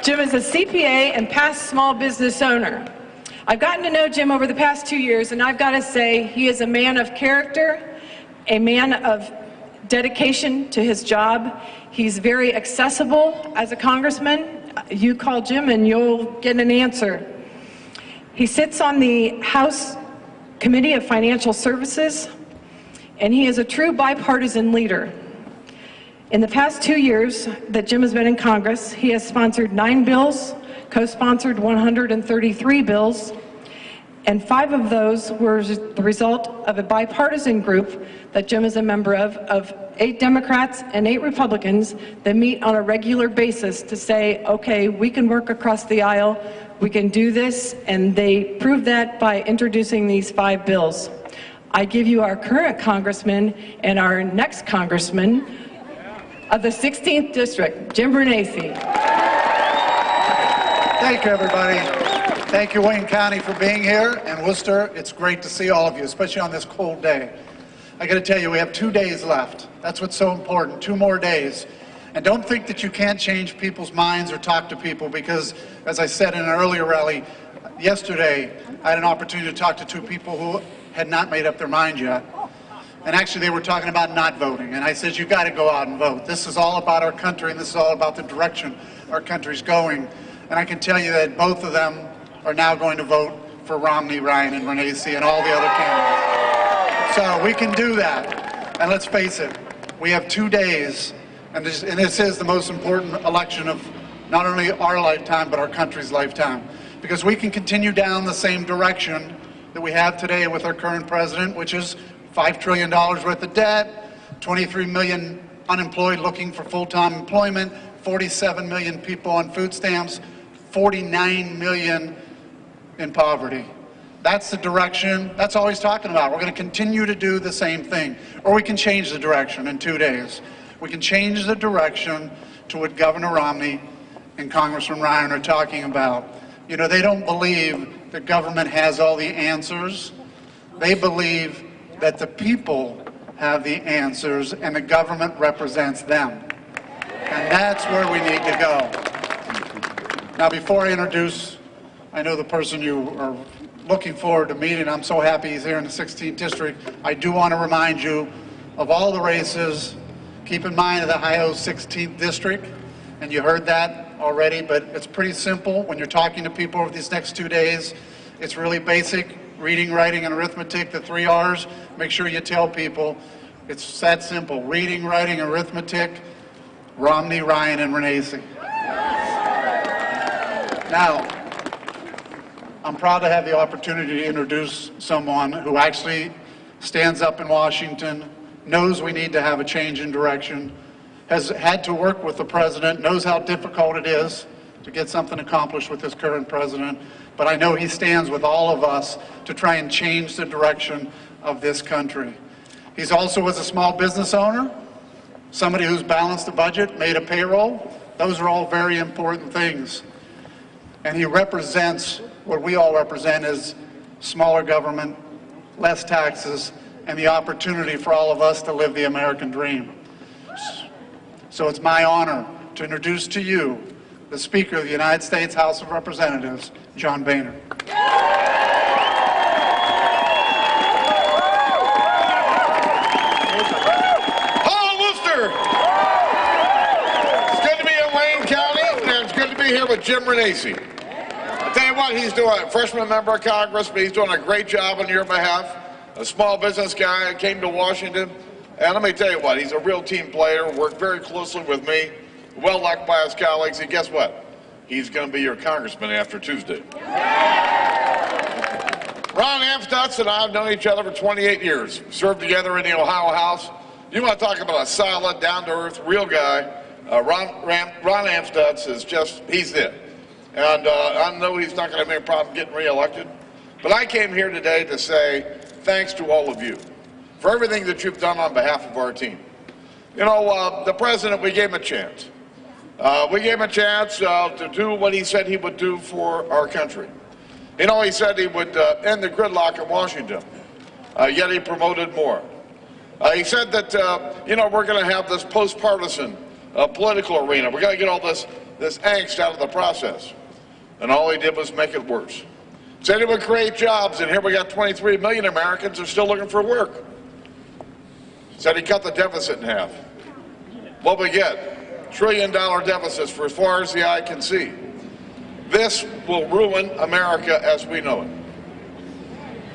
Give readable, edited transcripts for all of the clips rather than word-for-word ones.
Jim is a CPA and past small business owner. I've gotten to know Jim over the past 2 years, and I've got to say he is a man of character, a man of dedication to his job. He's very accessible as a congressman. You call Jim and you'll get an answer. He sits on the House Committee of Financial Services, and he is a true bipartisan leader. In the past 2 years that Jim has been in Congress, he has sponsored 9 bills, co-sponsored 133 bills, and 5 of those were the result of a bipartisan group that Jim is a member of 8 Democrats and 8 Republicans that meet on a regular basis to say, okay, we can work across the aisle, we can do this, and they proved that by introducing these 5 bills. I give you our current congressman and our next congressman of the 16th District, Jim Renacci. Thank you, everybody. Thank you, Wayne County, for being here, and Wooster, it's great to see all of you, especially on this cold day. I got to tell you, we have 2 days left. That's what's so important, 2 more days. And don't think that you can't change people's minds or talk to people, because, as I said in an earlier rally yesterday, I had an opportunity to talk to 2 people who had not made up their mind yet. And actually, they were talking about not voting. And I said, you got to go out and vote. This is all about our country, and this is all about the direction our country's going. And I can tell you that both of them are now going to vote for Romney, Ryan, and Renacci, and all the other candidates. So we can do that. And let's face it, we have 2 days, and this is the most important election of not only our lifetime, but our country's lifetime. Because we can continue down the same direction that we have today with our current president, which is $5 trillion worth of debt, 23 million unemployed looking for full-time employment, 47 million people on food stamps, 49 million in poverty. That's the direction, that's all he's talking about. We're going to continue to do the same thing. Or we can change the direction in 2 days. We can change the direction to what Governor Romney and Congressman Ryan are talking about. You know, they don't believe that government has all the answers. They believe that the people have the answers and the government represents them. And that's where we need to go. Now, before I introduce, I know the person you are looking forward to meeting, I'm so happy he's here in the 16th District. I do want to remind you of all the races. Keep in mind the Ohio 16th District, and you heard that already, but it's pretty simple when you're talking to people over these next 2 days. It's really basic. Reading, writing, and arithmetic, the 3 R's. Make sure you tell people it's that simple. Reading, writing, arithmetic, Romney, Ryan, and Renacci. Now, I'm proud to have the opportunity to introduce someone who actually stands up in Washington, knows we need to have a change in direction, has had to work with the president, knows how difficult it is to get something accomplished with this current president. But I know he stands with all of us to try and change the direction of this country. He's also was a small business owner, somebody who's balanced the budget, made a payroll. Those are all very important things. And he represents what we all represent as smaller government, less taxes, and the opportunity for all of us to live the American dream. So it's my honor to introduce to you the Speaker of the United States House of Representatives, John Boehner. Hello, Wooster! It's good to be in Wayne County, and it's good to be here with Jim Renacci. I'll tell you what, he's doing a freshman member of Congress, but he's doing a great job on your behalf. A small business guy, came to Washington, and let me tell you what, he's a real team player, worked very closely with me, well liked by his colleagues, and guess what? He's going to be your congressman after Tuesday. Ron Amstutz and I have known each other for 28 years. Served together in the Ohio House. You want to talk about a solid, down-to-earth, real guy. Ron Amstutz is just, he's it. And I know he's not going to have any problem getting reelected. But I came here today to say thanks to all of you for everything that you've done on behalf of our team. You know, the president, we gave him a chance. We gave him a chance to do what he said he would do for our country. You know, he said he would end the gridlock in Washington, yet he promoted more. He said that, you know, we're going to have this post-partisan political arena. We got to get all this angst out of the process. And all he did was make it worse. Said he would create jobs, and here we got 23 million Americans who are still looking for work. Said he cut the deficit in half. What we get? $1 trillion deficits for as far as the eye can see. This will ruin America as we know it.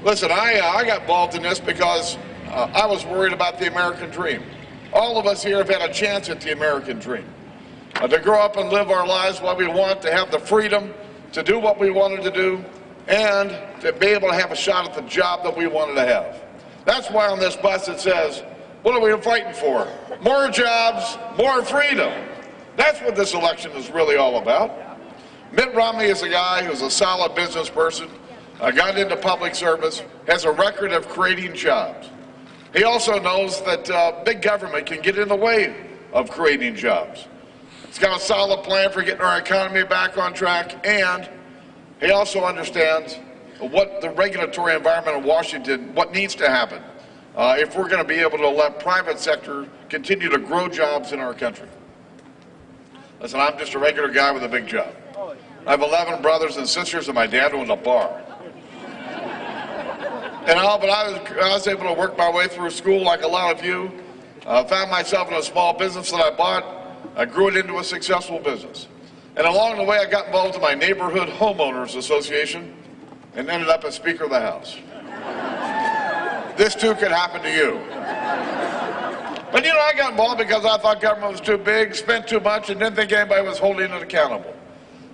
Listen, I got involved in this because I was worried about the American dream. All of us here have had a chance at the American dream. To grow up and live our lives what we want, to have the freedom to do what we wanted to do, and to be able to have a shot at the job that we wanted to have. That's why on this bus it says, what are we fighting for? More jobs, more freedom. That's what this election is really all about. Mitt Romney is a guy who's a solid business person, got into public service, has a record of creating jobs. He also knows that big government can get in the way of creating jobs. He's got a solid plan for getting our economy back on track, and he also understands what the regulatory environment in Washington, what needs to happen if we're going to be able to let private sector continue to grow jobs in our country. Listen, I'm just a regular guy with a big job. I have 11 brothers and sisters, and my dad owns a bar. But I was able to work my way through school like a lot of you. Found myself in a small business that I bought. I grew it into a successful business. And along the way, I got involved in my neighborhood homeowners association and ended up as Speaker of the House. This too could happen to you. But you know, I got involved because I thought government was too big, spent too much, and didn't think anybody was holding it accountable.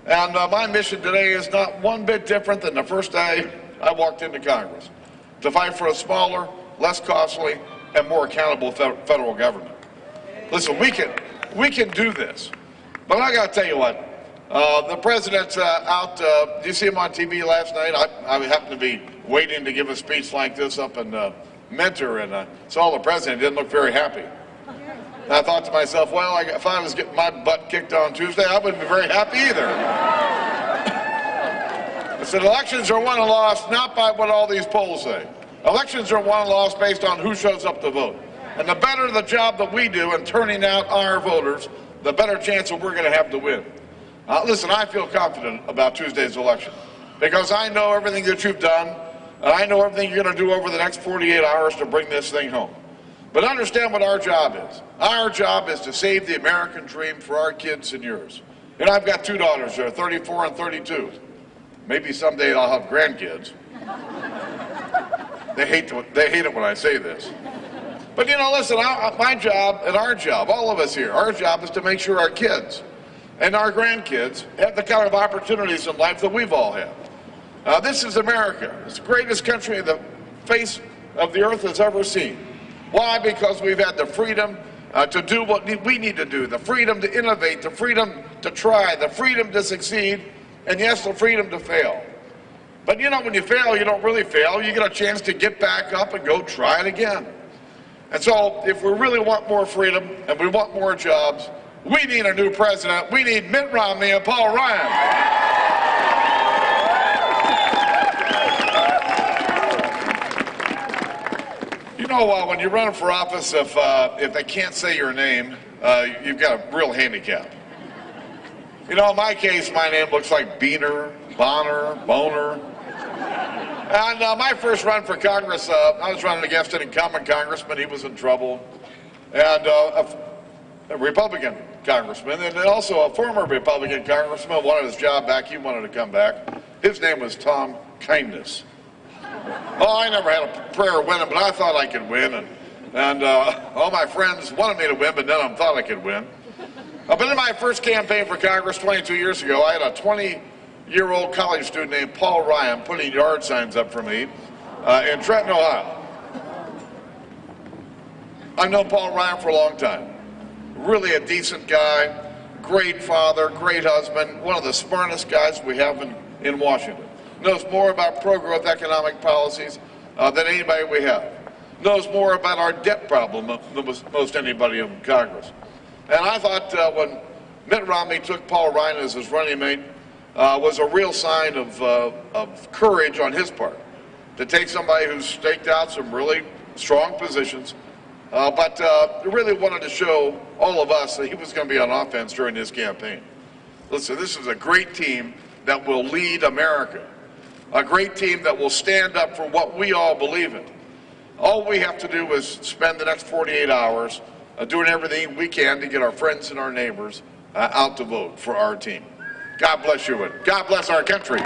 And my mission today is not one bit different than the first day I walked into Congress, to fight for a smaller, less costly, and more accountable federal government. Listen, we can do this. But I got to tell you what, the president's out. Did you see him on TV last night? I happened to be waiting to give a speech like this up in Mentor, and saw the president. He didn't look very happy. And I thought to myself, well, if I was getting my butt kicked on Tuesday, I wouldn't be very happy either. I said elections are won and lost not by what all these polls say. Elections are won and lost based on who shows up to vote. And the better the job that we do in turning out our voters, the better chance that we're going to have to win. Listen, I feel confident about Tuesday's election because I know everything that you've done, and I know everything you're going to do over the next 48 hours to bring this thing home. But understand what our job is. Our job is to save the American dream for our kids and yours. You know, I've got two daughters. They're 34 and 32. Maybe someday I'll have grandkids. They hate it when I say this. But you know, listen, my job and our job, all of us here, our job is to make sure our kids and our grandkids have the kind of opportunities in life that we've all had. This is America. It's the greatest country the face of the earth has ever seen. Why? Because we've had the freedom to do what we need to do, the freedom to innovate, the freedom to try, the freedom to succeed, and yes, the freedom to fail. But you know, when you fail, you don't really fail. You get a chance to get back up and go try it again. And so if we really want more freedom and we want more jobs, we need a new president. We need Mitt Romney and Paul Ryan. You know, when you're running for office, if they can't say your name, you've got a real handicap. You know, in my case, my name looks like Boehner, Boehner. And my first run for Congress, I was running against an incumbent congressman. He was in trouble. And a Republican congressman, and also a former Republican congressman wanted his job back. He wanted to come back. His name was Tom Kindness. Oh, I never had a prayer of winning, but I thought I could win. And all my friends wanted me to win, but none of them thought I could win. But in my first campaign for Congress 22 years ago, I had a 20-year-old college student named Paul Ryan putting yard signs up for me in Trenton, Ohio. I've known Paul Ryan for a long time. Really a decent guy, great father, great husband, one of the smartest guys we have in Washington. Knows more about pro-growth economic policies than anybody we have. Knows more about our debt problem than most anybody in Congress. And I thought when Mitt Romney took Paul Ryan as his running mate was a real sign of courage on his part to take somebody who's staked out some really strong positions but really wanted to show all of us that he was going to be on offense during his campaign. Listen, this is a great team that will lead America, a great team that will stand up for what we all believe in. All we have to do is spend the next 48 hours doing everything we can to get our friends and our neighbors out to vote for our team. God bless you, and God bless our country.